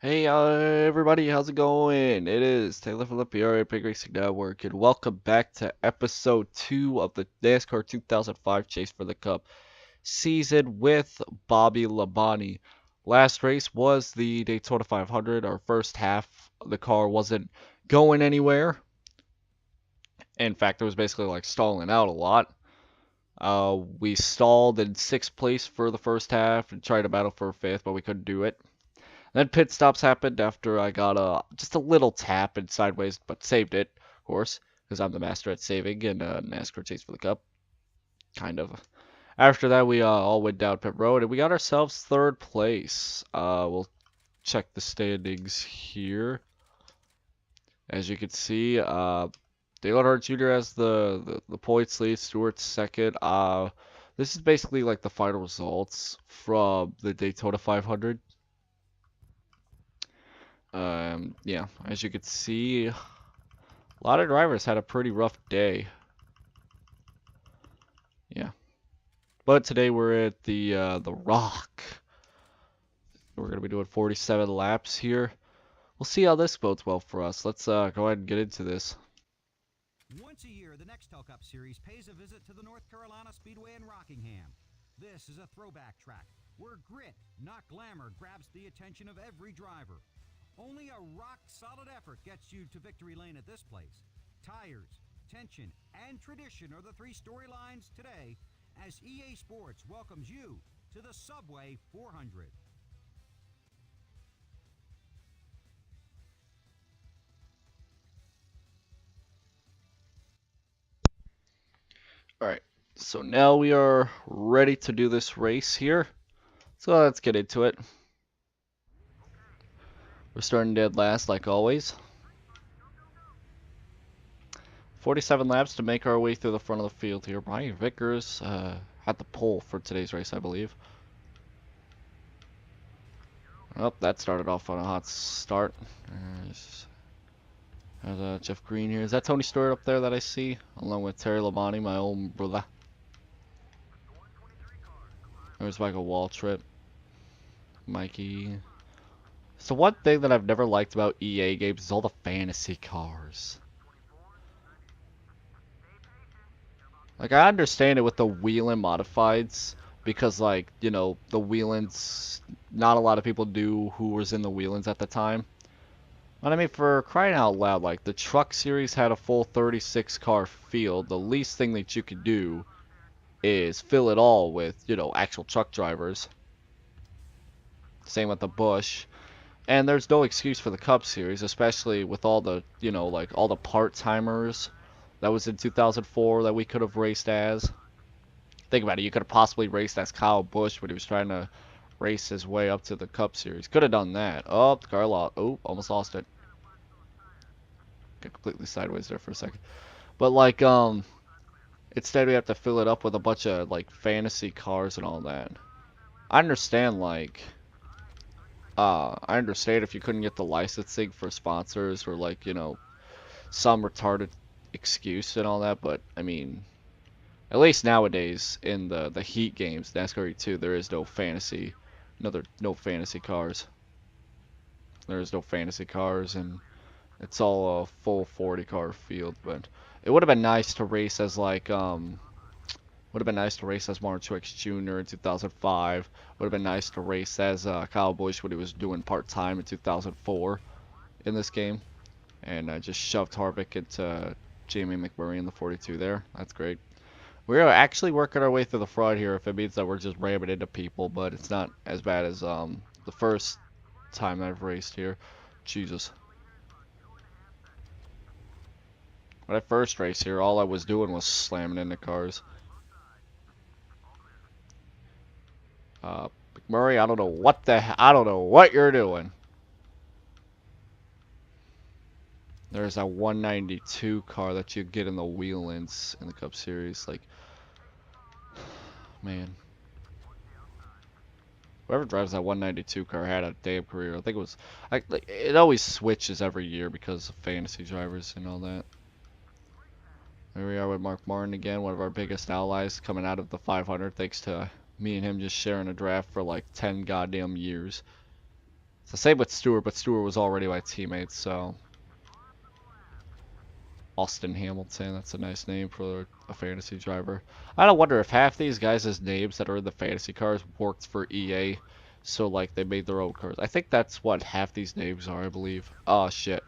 Hey everybody, how's it going? It is Taylor from the PRA Pig Racing Network, and welcome back to episode 2 of the NASCAR 2005 Chase for the Cup season with Bobby Labonte. Last race was the Daytona 500. Our first half, the car wasn't going anywhere. In fact, it was basically like stalling out a lot. We stalled in 6th place for the first half and tried to battle for 5th, but we couldn't do it. Then pit stops happened after I got just a little tap and sideways, but saved it, of course, because I'm the master at saving in NASCAR Chase for the Cup, kind of. After that, we all went down pit road and we got ourselves 3rd place. We'll check the standings here. As you can see, Dale Earnhardt Jr. has the points lead, Stewart's second. This is basically like the final results from the Daytona 500. Yeah, as you can see, a lot of drivers had a pretty rough day. Yeah, but today we're at the Rock. We're gonna be doing 47 laps here. We'll see how this bodes well for us. Let's go ahead and get into this. Once a year, the Nextel Cup Series pays a visit to the North Carolina Speedway in Rockingham. This is a throwback track where grit, not glamour, grabs the attention of every driver. Only a rock-solid effort gets you to victory lane at this place. Tires, tension, and tradition are the three storylines today as EA Sports welcomes you to the Subway 400. All right, so now we are ready to do this race here. So let's get into it. We're starting dead last like always. 47 laps to make our way through the front of the field here. Brian Vickers had the pole for today's race, I believe. Oh, that started off on a hot start. There's Jeff Green here. Is that Tony Stewart up there that I see? Along with Terry Labonte, my old brother. There's Michael Waltrip. Mikey. So one thing that I've never liked about EA games is all the fantasy cars. Like, I understand it with the Whelen modifieds, because, like, you know, the Whelens, not a lot of people knew who was in the Whelens at the time. But I mean, for crying out loud, like, the truck series had a full 36 car field. The least thing that you could do is fill it all with, you know, actual truck drivers. Same with the Busch. And there's no excuse for the Cup Series, especially with all the, you know, like, all the part-timers that was in 2004 that we could have raced as. Think about it, you could have possibly raced as Kyle Busch when he was trying to race his way up to the Cup Series. Could have done that. Oh, the car lost. Oh, almost lost it. Got completely sideways there for a second. But, like, instead we have to fill it up with a bunch of, like, fantasy cars and all that. I understand, like, I understand if you couldn't get the licensing for sponsors or, like, you know, some retarded excuse and all that, but I mean, at least nowadays in the Heat games, NASCAR Heat 2, there is no fantasy, no fantasy cars. There is no fantasy cars, and it's all a full 40 car field. But it would have been nice to race as like would have been nice to race as Martin Truex Jr. in 2005. Would have been nice to race as Kyle Busch when he was doing part time in 2004 in this game. And I just shoved Harvick into Jamie McMurray in the 42 there. That's great. We're actually working our way through the front here if it means that we're just ramming into people, but it's not as bad as the first time I've raced here. Jesus. When I first raced here, all I was doing was slamming into cars. McMurray, I don't know what I don't know what you're doing. There's that 192 car that you get in the Whelens in the Cup Series. Like, man. Whoever drives that 192 car had a damn career. I think it was, like, it always switches every year because of fantasy drivers and all that. There we are with Mark Martin again, one of our biggest allies coming out of the 500, thanks to me and him just sharing a draft for like 10 goddamn years. the same with Stewart, but Stewart was already my teammate, so. Austin Hamilton, that's a nice name for a fantasy driver. I don't wonder if half these guys' names that are in the fantasy cars worked for EA, so like they made their own cars. I think that's what half these names are, I believe. Oh shit.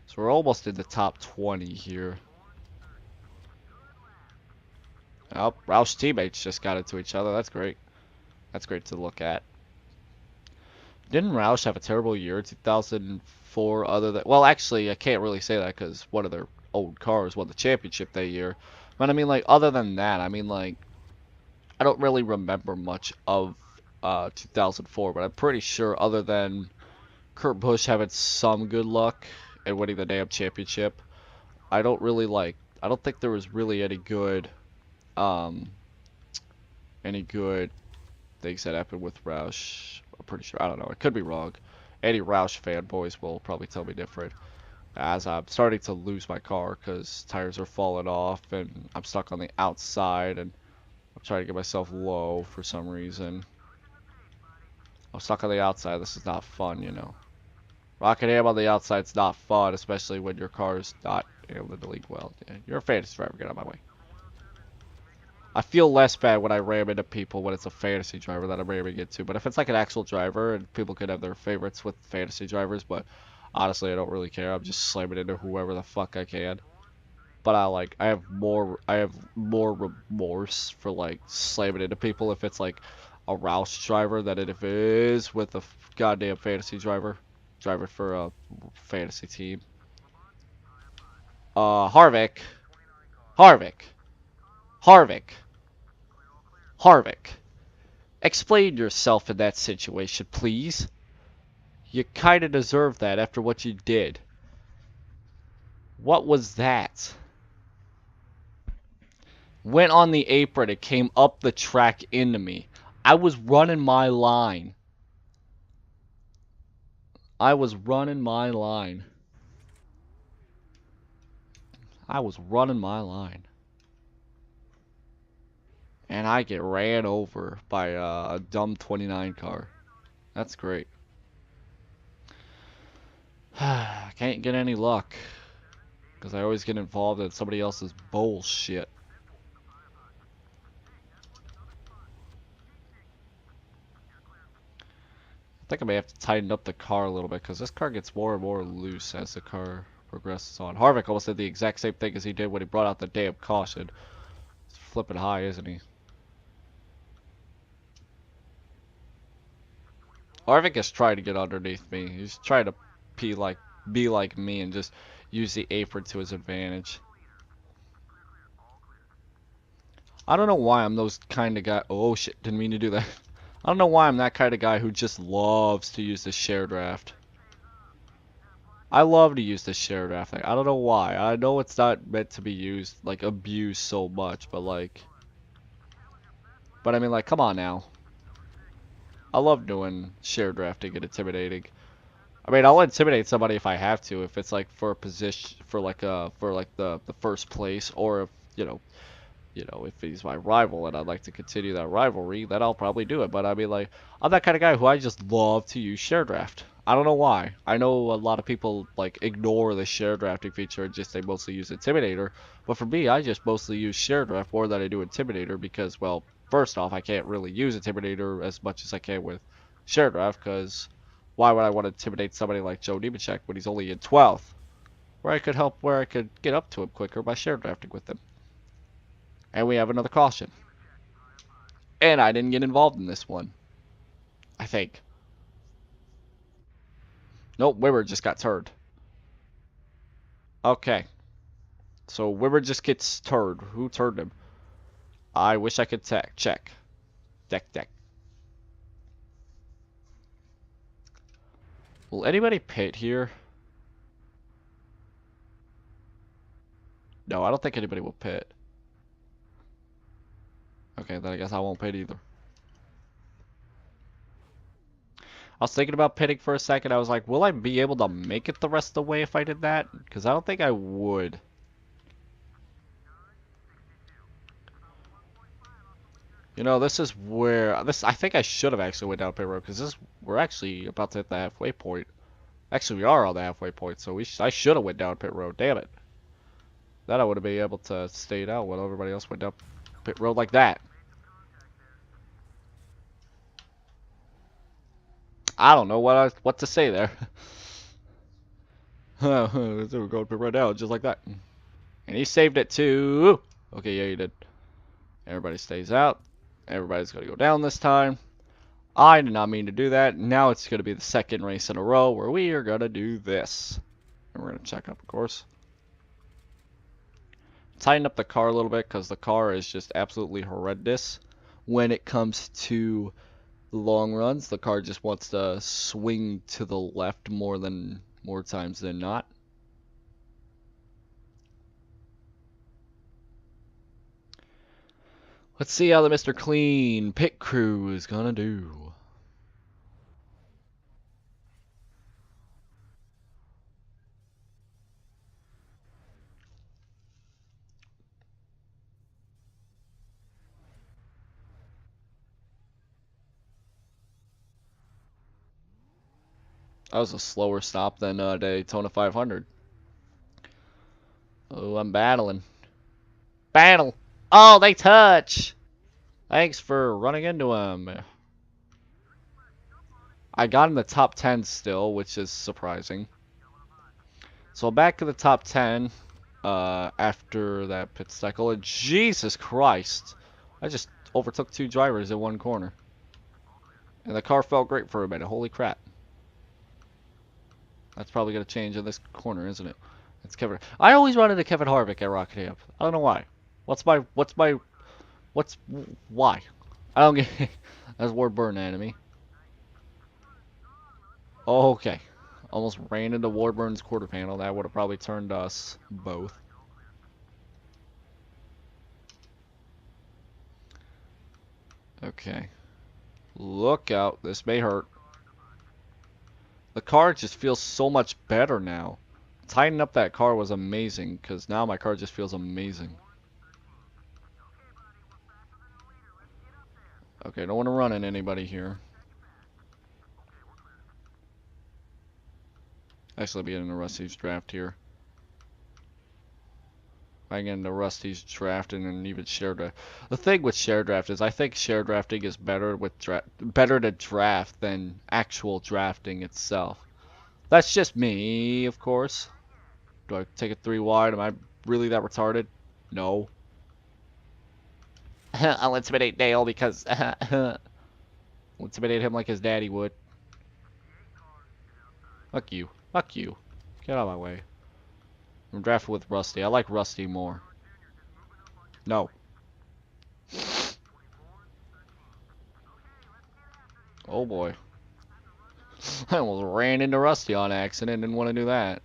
So we're almost in the top 20 here. Oh, Roush teammates just got into each other. That's great. That's great to look at. Didn't Roush have a terrible year in 2004 other than... Well, actually, I can't really say that because one of their old cars won the championship that year. But I mean, like, other than that, I mean, like, I don't really remember much of 2004, but I'm pretty sure other than Kurt Busch having some good luck and winning the damn championship, I don't really, like... I don't think there was really um, any good things that happened with Roush. I'm pretty sure. I don't know. I could be wrong. Any Roush fanboys will probably tell me different. As I'm starting to lose my car because tires are falling off and I'm stuck on the outside and I'm trying to get myself low for some reason. I'm stuck on the outside. This is not fun, you know. Rocking ham on the outside's not fun, especially when your car's not able to league well. Yeah, you're a fantasy driver. Get out of my way. I feel less bad when I ram into people when it's a fantasy driver that I'm ramming into. But if it's like an actual driver, and people could have their favorites with fantasy drivers, but honestly, I don't really care. I'm just slamming into whoever the fuck I can. But I have more remorse for like slamming into people if it's like a Roush driver than if it is with a goddamn fantasy driver, driving for a fantasy team. Harvick, Harvick, Harvick. Harvick, explain yourself in that situation, please. You kinda deserve that after what you did. What was that? Went on the apron and came up the track into me. I was running my line. I was running my line. I was running my line. And I get ran over by a dumb 29 car. That's great. I can't get any luck. Because I always get involved in somebody else's bullshit. I think I may have to tighten up the car a little bit because this car gets more and more loose as the car progresses on. Harvick almost did the exact same thing as he did when he brought out the damn caution. He's flipping high, isn't he? Harvick is trying to get underneath me. He's trying to be like me and just use the apron to his advantage. I don't know why I'm those kind of guy. Oh shit, didn't mean to do that. I don't know why I'm that kind of guy who just loves to use the share draft. I love to use the share draft thing. I don't know why. I know it's not meant to be used, like, abused so much, but like... But I mean, like, come on now. I love doing share drafting and intimidating. I mean, I'll intimidate somebody if I have to, if it's like for a position, for like the first place, or if, if he's my rival and I'd like to continue that rivalry, then I'll probably do it. But I mean, like, I'm that kind of guy who I just love to use share draft. I don't know why. I know a lot of people like ignore the share drafting feature and just they mostly use Intimidator. But for me, I just mostly use share draft more than I do Intimidator because, well, first off, I can't really use Intimidator as much as I can with share draft because why would I want to intimidate somebody like Joe Nemechek when he's only in 12th? Where I could get up to him quicker by share drafting with him. And we have another caution. And I didn't get involved in this one. I think. Nope, Wibber just got turned. Okay. So Wibber just gets turned. Who turned him? I wish I could check. Deck. Will anybody pit here? No, I don't think anybody will pit. Okay, then I guess I won't pit either. I was thinking about pitting for a second. I was like, will I be able to make it the rest of the way if I did that? Because I don't think I would. You know, this is where this. I think I should have actually went down pit road because this we're actually about to hit the halfway point. Actually, we are on the halfway point, so I should have went down pit road. Damn it! Then I would have been able to stay out while everybody else went down pit road like that. I don't know what to say there. We're going pit road now, just like that. And he saved it too. Okay, yeah, he did. Everybody stays out. Everybody's gonna go down this time. I did not mean to do that. Now it's going to be the second race in a row where we are going to do this. And we're going to check up, of course. Tighten up the car a little bit because the car is just absolutely horrendous. When it comes to long runs, the car just wants to swing to the left more times than not. Let's see how the Mr. Clean pit crew is going to do. That was a slower stop than Daytona 500. Oh, I'm battling. Battle! Oh, they touch! Thanks for running into him. I got in the top 10 still, which is surprising. So back in the top 10 after that pit cycle. And Jesus Christ! I just overtook two drivers in one corner. And the car felt great for a minute. Holy crap. That's probably going to change in this corner, isn't it? It's Kevin. I always run into Kevin Harvick at Rockingham. I don't know why. Why? I don't get it. That's Ward Burn enemy. Okay. Almost ran into Warburn's quarter panel. That would have probably turned us both. Okay. Look out. This may hurt. The car just feels so much better now. Tightening up that car was amazing because now my car just feels amazing. Okay, don't want to run into anybody here. Actually, let me get into Rusty's draft here. I can get into Rusty's draft and then even share draft. The thing with share draft is I think share drafting is better to draft than actual drafting itself. That's just me, of course. Do I take it 3 wide? Am I really that retarded? No. I'll intimidate Dale because I'll intimidate him like his daddy would. Fuck you. Fuck you. Get out of my way. I'm drafted with Rusty. I like Rusty more. No. Oh boy. I almost ran into Rusty on accident. Didn't want to do that.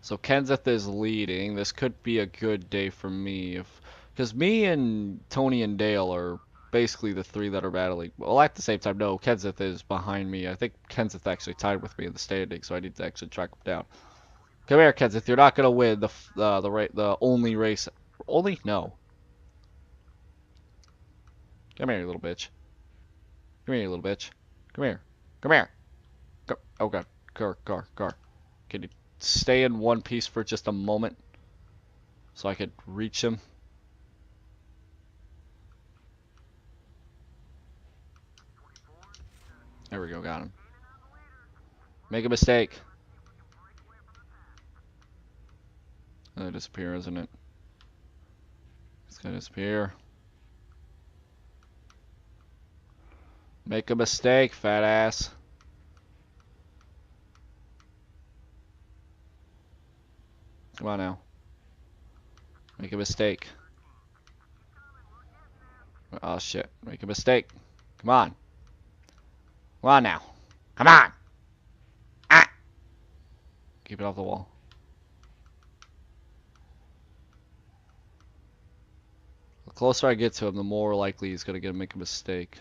So Kenseth is leading. This could be a good day for me. Because me and Tony and Dale are basically the 3 that are battling. Well, at the same time, no. Kenseth is behind me. I think Kenseth actually tied with me in the standing. So I need to actually track him down. Come here, Kenseth. You're not gonna win the only race. Only? No. Come here, you little bitch. Come here, you little bitch. Come here. Come here. Go. Oh god. Car. Can you stay in one piece for just a moment so I could reach him? There we go. Got him. Make a mistake. It's gonna disappear, isn't it? It's gonna disappear. Make a mistake, fat ass. Come on now. Make a mistake. Oh shit. Make a mistake. Come on. Come on now. Come on. Ah. Keep it off the wall. The closer I get to him, the more likely he's gonna make a mistake.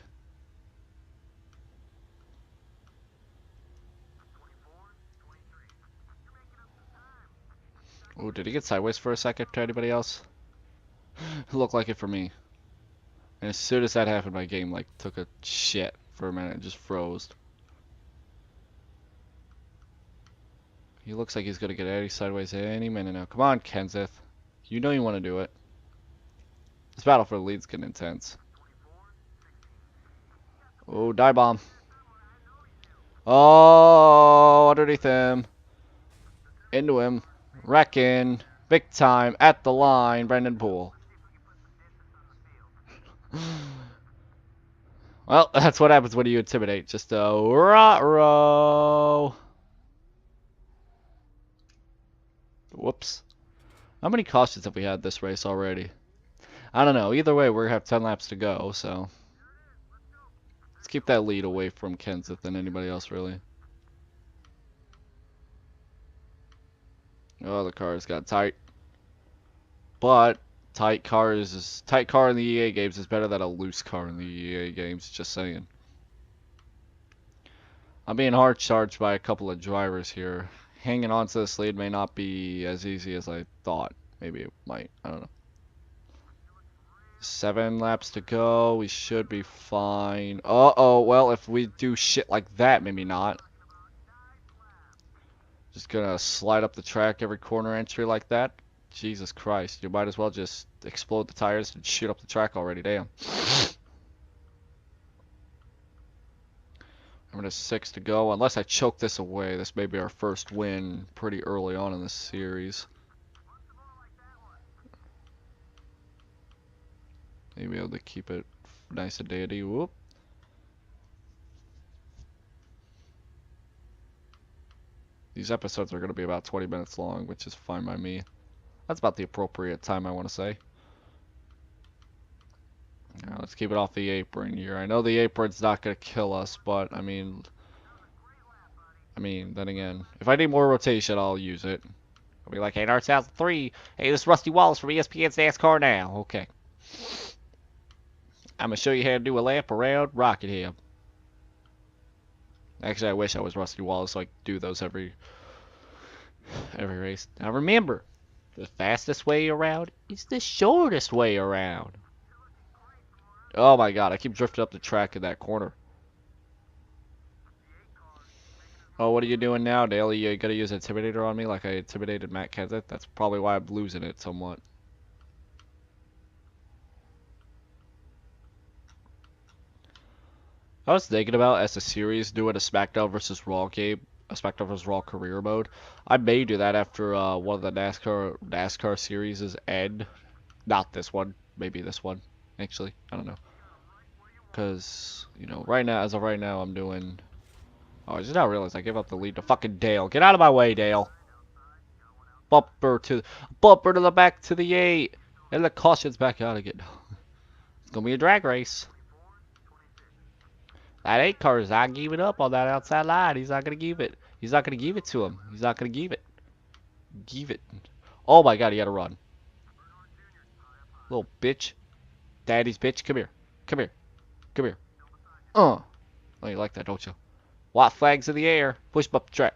Oh, did he get sideways for a second to anybody else? Looked like it for me. And as soon as that happened, my game like took a shit for a minute and just froze. He looks like he's gonna get Eddie sideways any minute now. Come on, Kenseth. You know you want to do it. This battle for the lead's getting intense. Oh, die bomb. Oh, underneath him. Into him. Wrecking. Big time. At the line. Brendan Poole. Well, that's what happens when you intimidate. Just a rot-row. Whoops. How many cautions have we had this race already? I don't know. Either way, we're going to have 10 laps to go, so. Let's keep that lead away from Kenseth and anybody else, really. Oh, the cars got tight. But tight car in the EA games is better than a loose car in the EA games. Just saying. I'm being hard charged by a couple of drivers here. Hanging on to this lead may not be as easy as I thought. Maybe it might. I don't know. 7 laps to go. We should be fine. Uh-oh. Well, if we do shit like that, maybe not. Just gonna slide up the track every corner entry like that. Jesus Christ. You might as well just explode the tires and shoot up the track already. Damn. Minute 6 to go. Unless I choke this away, this may be our first win pretty early on in this series. Maybe able to keep it nice and dandy. Whoop. These episodes are going to be about 20 minutes long, which is fine by me. That's about the appropriate time, I want to say. Now, let's keep it off the apron here. I know the apron's not going to kill us, but I mean, then again, if I need more rotation, I'll use it. I'll be like, hey, NAR2003, hey, this is Rusty Wallace from ESPN's NASCAR Now. Okay. I'm going to show you how to do a lap around Rockingham. Actually, I wish I was Rusty Wallace so I could do those every race. Now remember, the fastest way around is the shortest way around. Oh my god, I keep drifting up the track in that corner. Oh, what are you doing now, Dale? You gonna use Intimidator on me like I intimidated Matt Kenseth? That's probably why I'm losing it somewhat. I was thinking about as a series doing a SmackDown vs. Raw game, a SmackDown vs. Raw career mode. I may do that after one of the NASCAR series end. Not this one, maybe this one. Actually, I don't know. Cause you know, as of right now, I'm doing. Oh, I just now realized I gave up the lead to fucking Dale. Get out of my way, Dale. Bumper to the back to the 8, and the caution's back out again. It's gonna be a drag race. That 8 car is not giving up on that outside line. He's not going to give it. He's not going to give it to him. He's not going to give it. Give it. Oh my god, he had to run. Little bitch. Daddy's bitch. Come here. Come here. Come here. Oh, you like that, don't you? White flags in the air. Push up the track.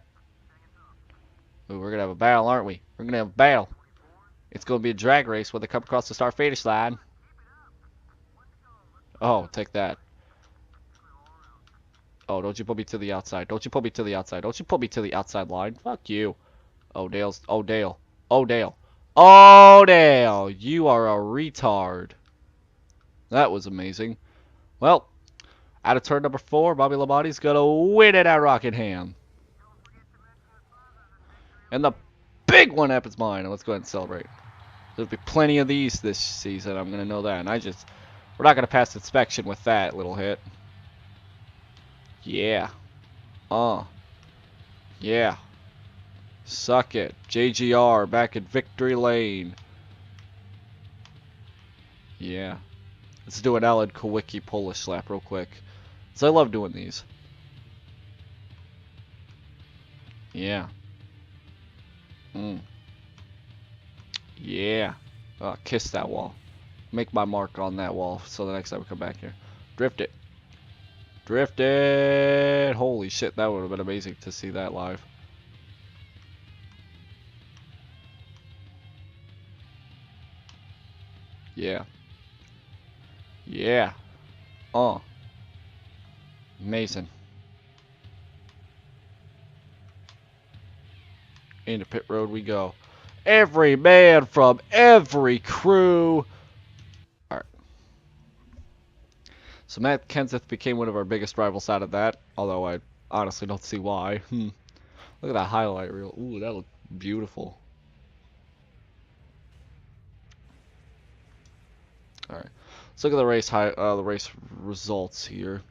Ooh, we're going to have a battle, aren't we? We're going to have a battle. It's going to be a drag race when they come across the start-finish line. Oh, take that. Oh, don't you put me to the outside. Don't you put me to the outside. Don't you put me to the outside line. Fuck you. Oh, Dale's. Oh, Dale. Oh, Dale. Oh, Dale. You are a retard. That was amazing. Well, out of turn number 4, Bobby Labonte's going to win it at Rockingham. And the big one happens mine. And let's go ahead and celebrate. There'll be plenty of these this season. I'm going to know that. And we're not going to pass inspection with that little hit. Yeah. Yeah. Suck it. JGR back at Victory Lane. Yeah. Let's do an Alan Kowicki Polish slap real quick. So I love doing these. Yeah. Yeah. Oh, kiss that wall. Make my mark on that wall so the next time we come back here. Drift it. Drifted! Holy shit, that would have been amazing to see that live. Yeah. Yeah. Oh, amazing. Into pit road we go. Every man from every crew. Alright. So Matt Kenseth became one of our biggest rivals out of that, although I honestly don't see why. Look at that highlight reel. Ooh, that looked beautiful. Alright. Let's look at the race results here.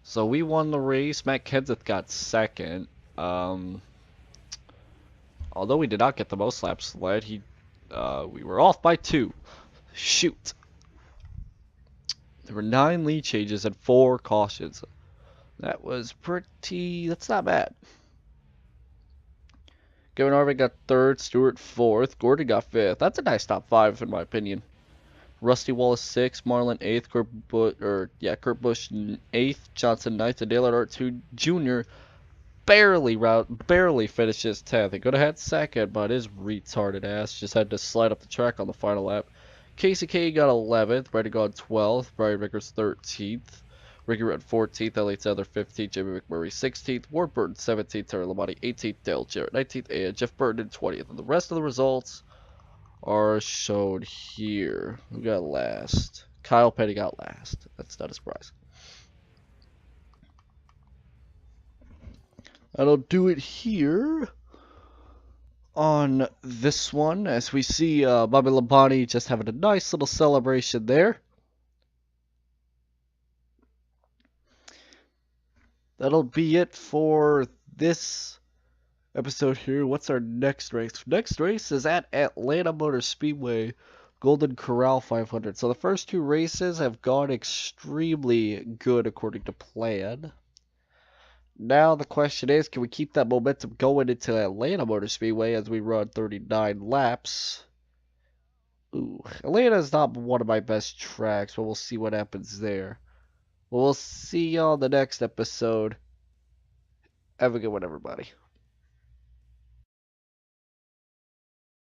So we won the race. Matt Kenseth got second. Although we did not get the most laps led, we were off by 2. Shoot. There were 9 lead changes and 4 cautions. That's not bad. Gavin Harvick got 3rd, Stewart 4th, Gordon got 5th. That's a nice top 5 in my opinion. Rusty Wallace 6th, Marlin 8th, Kurt Busch 8th, Johnson 9th, and Dale Earnhardt Jr. barely finishes 10th. He could have had 2nd, but his retarded ass just had to slide up the track on the final lap. Casey K got 11th, Brady got 12th, Brian Vickers 13th, Ricky Rudd 14th, Elliott Sadler 15th, Jimmy McMurray 16th, Ward Burton 17th, Terry Labonte 18th, Dale Jarrett 19th, and Jeff Burton 20th. And the rest of the results are shown here. Who got last? Kyle Petty got last. That's not a surprise. That'll do it here on this one, as we see Bobby Labonte just having a nice little celebration there. That'll be it for this episode here. What's our next race? Next race is at Atlanta Motor Speedway, Golden Corral 500. So the first 2 races have gone extremely good according to plan. Now the question is, can we keep that momentum going into Atlanta Motor Speedway as we run 39 laps? Ooh, Atlanta is not one of my best tracks, but we'll see what happens there. We'll see you on the next episode. Have a good one, everybody.